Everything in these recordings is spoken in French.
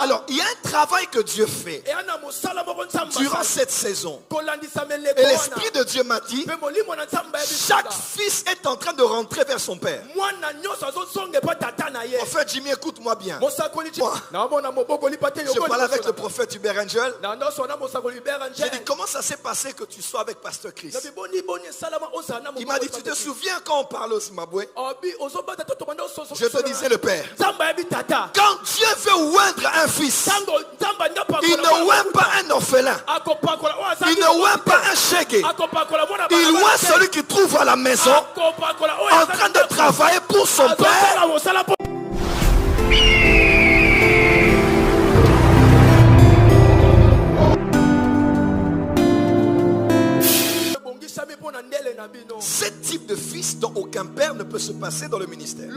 Alors, il y a un travail que Dieu fait durant cette saison. Et l'Esprit de Dieu m'a dit, chaque fils est en train de rentrer vers son père. Prophète Jimmy, écoute-moi bien. Je parle avec le prophète Hubert Angel. J'ai dit, comment ça s'est passé que tu sois avec Pasteur Chris? Il m'a dit, tu te souviens quand on parlait au Zimbabwe? Je te disais le père. Quand Dieu veut oindre un fils, il ne oint pas un orphelin. Il ne oint pas un chégué. Il oint celui qui trouve à la maison en train de travailler pour son père. Ce type de fils dont aucun père ne peut se passer dans le ministère.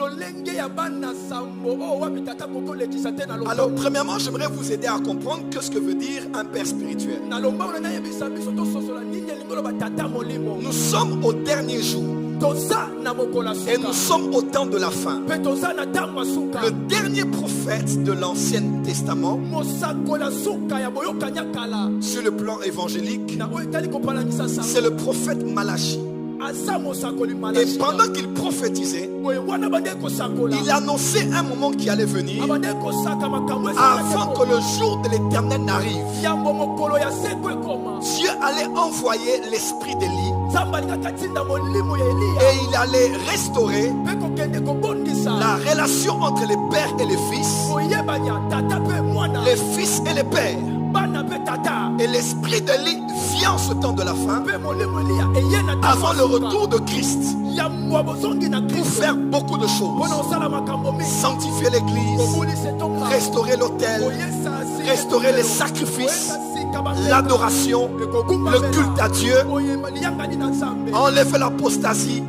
Alors, premièrement, j'aimerais vous aider à comprendre ce que veut dire un père spirituel. Nous sommes au dernier jour. Et nous sommes au temps de la fin. Le dernier prophète de l'Ancien Testament, sur le plan évangélique, c'est le prophète Malachie. Et pendant qu'il prophétisait, il annonçait un moment qui allait venir avant que le jour de l'Éternel n'arrive. Dieu allait envoyer l'esprit d'Élie et il allait restaurer la relation entre les pères et les fils, les fils et les pères. Et l'esprit d'Élie vient en ce temps de la fin, avant le retour de Christ, pour faire beaucoup de choses. Sanctifier l'église, restaurer l'autel, restaurer les sacrifices, l'adoration, le culte à Dieu, enlever l'apostasie,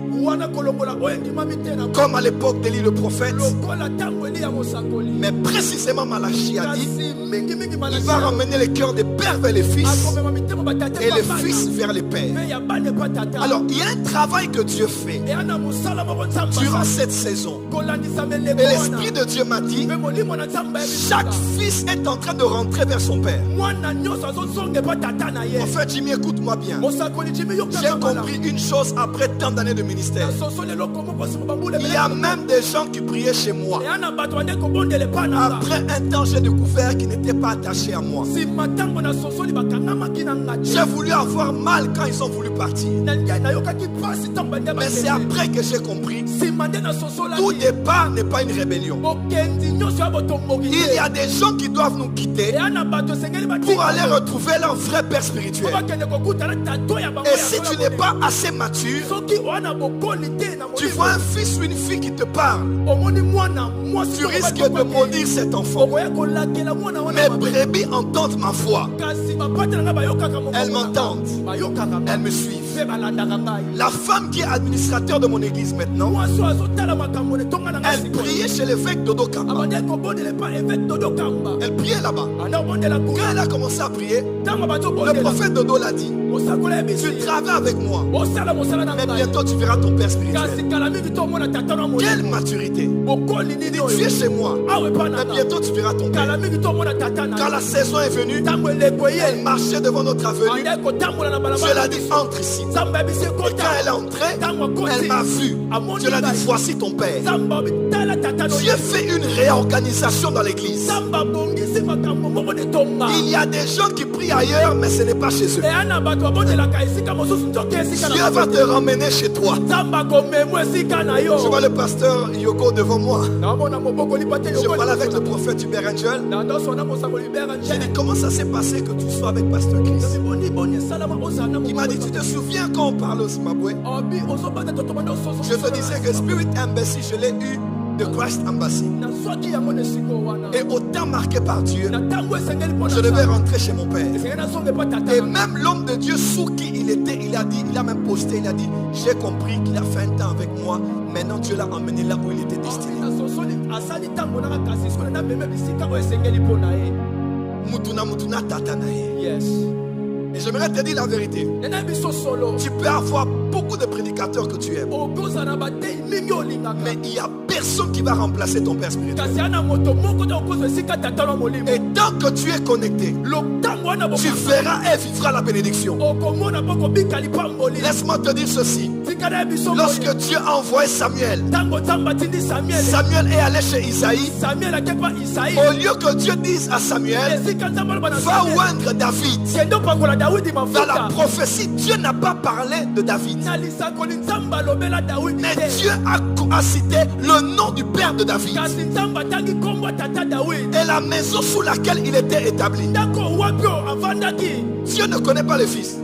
comme à l'époque d'Élie le prophète. Mais précisément Malachie a dit, il va ramener les cœurs des pères vers les fils et les fils vers les pères. Alors il y a un travail que Dieu fait durant cette saison. Et l'Esprit de Dieu m'a dit, chaque fils est en train de rentrer vers son père. En fait, Jimmy, écoute-moi bien. J'ai compris une chose après tant d'années de ministère. Il y a même des gens qui priaient chez moi. Après un temps, j'ai découvert qu'ils n'étaient pas attachés à moi. J'ai voulu avoir mal quand ils ont voulu partir. Mais c'est après que j'ai compris. Tout départ n'est pas une rébellion. Il y a des gens qui doivent nous quitter pour aller retrouver leur vrai père spirituel. Et si tu n'es pas assez mature, tu vois un fils ou une fille qui te parle, tu risques de maudire cet enfant. Mes brebis entendent ma voix. Elles m'entendent. Elles me suivent. La femme qui est administrateur de mon église maintenant, elle priait chez l'évêque Dodo Kamba. Elle priait là-bas. Quand elle a commencé à prier, le prophète Dodo l'a dit, tu travailles avec moi, mais bientôt tu verras ton père spirituel. Quelle maturité! Tu es chez moi, mais bientôt tu verras ton père. Quand la saison est venue, elle marchait devant notre avenue. Je l'ai dit, entre ici. Et quand elle est entrée, elle m'a vu. Je l'ai dit, voici ton père. Dieu fait une réorganisation dans l'église. Il y a des gens qui prient ailleurs, mais ce n'est pas chez eux. Dieu va te ramener chez toi. Je vois le pasteur Yoko devant moi. Je parle avec le prophète Hubert Angel. J'ai dit, comment ça s'est passé que tu sois avec Pasteur Chris? Il m'a dit, tu te souviens quand on parle au Zimbabwe? Je te disais que Spirit Embassy, je l'ai eu de Christ Embassy. Et au temps marqué par Dieu, je devais rentrer chez mon père. Et même l'homme de Dieu sous qui il était, il a même posté, il a dit, j'ai compris qu'il a fait un temps avec moi. Maintenant Dieu l'a emmené là où il était destiné. Mutuna tatanae. Yes. Et j'aimerais te dire la vérité. Tu peux avoir beaucoup de prédicateurs que tu aimes. Mais il n'y a personne qui va remplacer ton père spirituel. Et tant que tu es connecté, tu verras et vivras la bénédiction. Laisse-moi te dire ceci. Lorsque Dieu a envoyé Samuel, Samuel est allé chez Isaïe. Au lieu que Dieu dise à Samuel, va oindre David, dans la prophétie, Dieu n'a pas parlé de David. Mais Dieu a cité le nom du père de David et la maison sous laquelle il était établi. Dieu ne connaît pas le fils.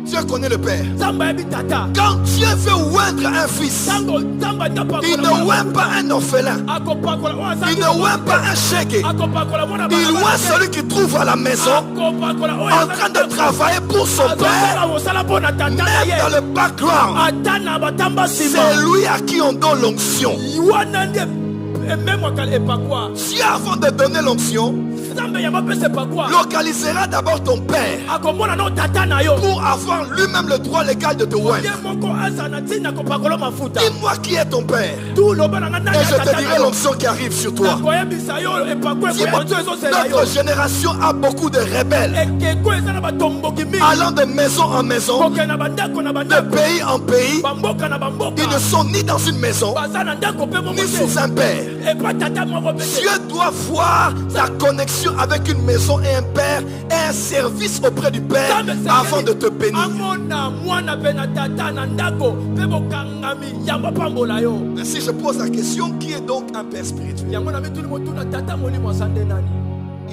Dieu connaît le père. Quand Dieu veut oindre un fils, il ne oint pas un orphelin, il ne oint pas un chèque, il oint celui qui trouve à la maison en train de travailler pour son père. Même dans le background, c'est lui à qui on donne l'onction. Dieu, avant de donner l'onction, localisera d'abord ton père pour avoir lui-même le droit légal de te oindre. Dis-moi qui est ton père et je te dirai l'onction qui arrive sur toi. Notre génération a beaucoup de rebelles allant de maison en maison, de pays en pays. Ils ne sont ni dans une maison ni sous un père. Dieu doit voir ta connexion avec une maison et un père et un service auprès du père avant de te bénir. Si je pose la question, qui est donc un père spirituel?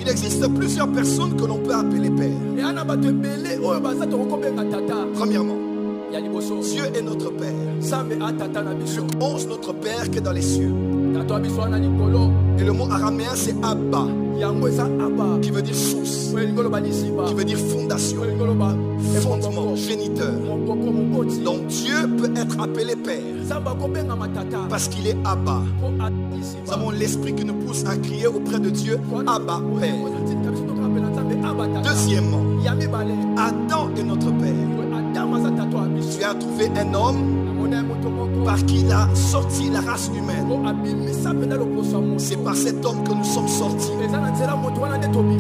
Il existe plusieurs personnes que l'on peut appeler père. Premièrement, Dieu est notre Père. Luc 11, notre Père qui est dans les cieux. Et le mot araméen c'est Abba, qui veut dire source, qui veut dire fondation, fondement, géniteur. Donc Dieu peut être appelé Père parce qu'il est Abba. Nous avons l'esprit qui nous pousse à crier auprès de Dieu, Abba, Père. Deuxièmement, Adam est notre Père. Tu as trouvé un homme par qui il a sorti la race humaine. C'est par cet homme que nous sommes sortis.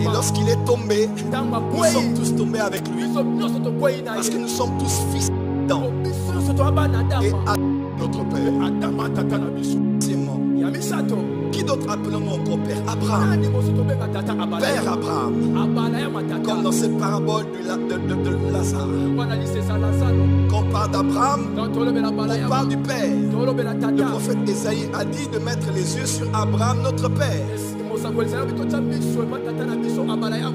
Et lorsqu'il est tombé, nous sommes tous tombés avec lui. Parce que nous sommes tous fils d'Adam. Et notre Père. Qui d'autre appelons-nous encore Père? Abraham. Père Abraham. Comme dans cette parabole de Lazare. Quand on parle d'Abraham, on parle du Père. Le prophète Esaïe a dit de mettre les yeux sur Abraham, notre Père.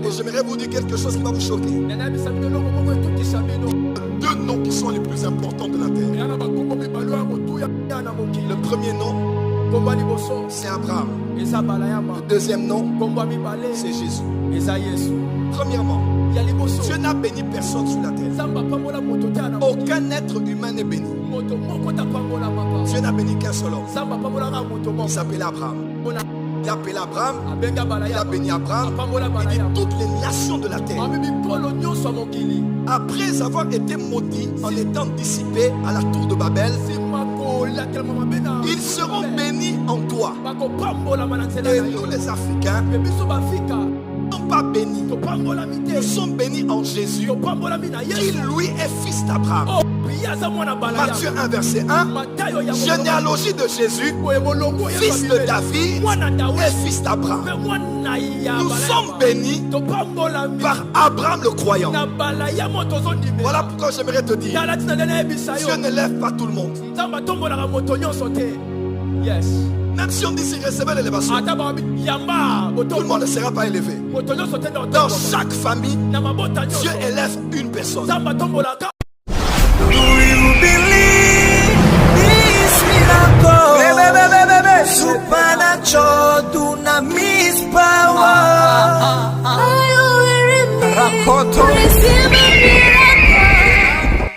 Et j'aimerais vous dire quelque chose qui va vous choquer. Deux noms qui sont les plus importants de la terre. Le premier nom, c'est Abraham. Le deuxième nom, c'est Jésus. Premièrement, Dieu n'a béni personne sur la terre. Aucun être humain n'est béni. Dieu n'a béni qu'un seul homme. Il s'appelait Abraham. Il a appelé Abraham, il a béni Abraham, il dit toutes les nations de la terre. Après avoir été maudits en étant dissipés à la tour de Babel, ils seront bénis en toi. Et nous les Africains ne sommes pas bénis. Nous sommes bénis en Jésus, qui lui est fils d'Abraham. Matthieu 1 verset 1, généalogie de Jésus, fils de David et fils d'Abraham. Nous sommes bénis par Abraham le croyant. Voilà pourquoi j'aimerais te dire, Dieu ne lève pas tout le monde. Même si on dit qu'il recevait l'élévation, tout le monde ne sera pas élevé. Dans chaque famille, Dieu élève une personne. Do you believe this miracle? Supernatural.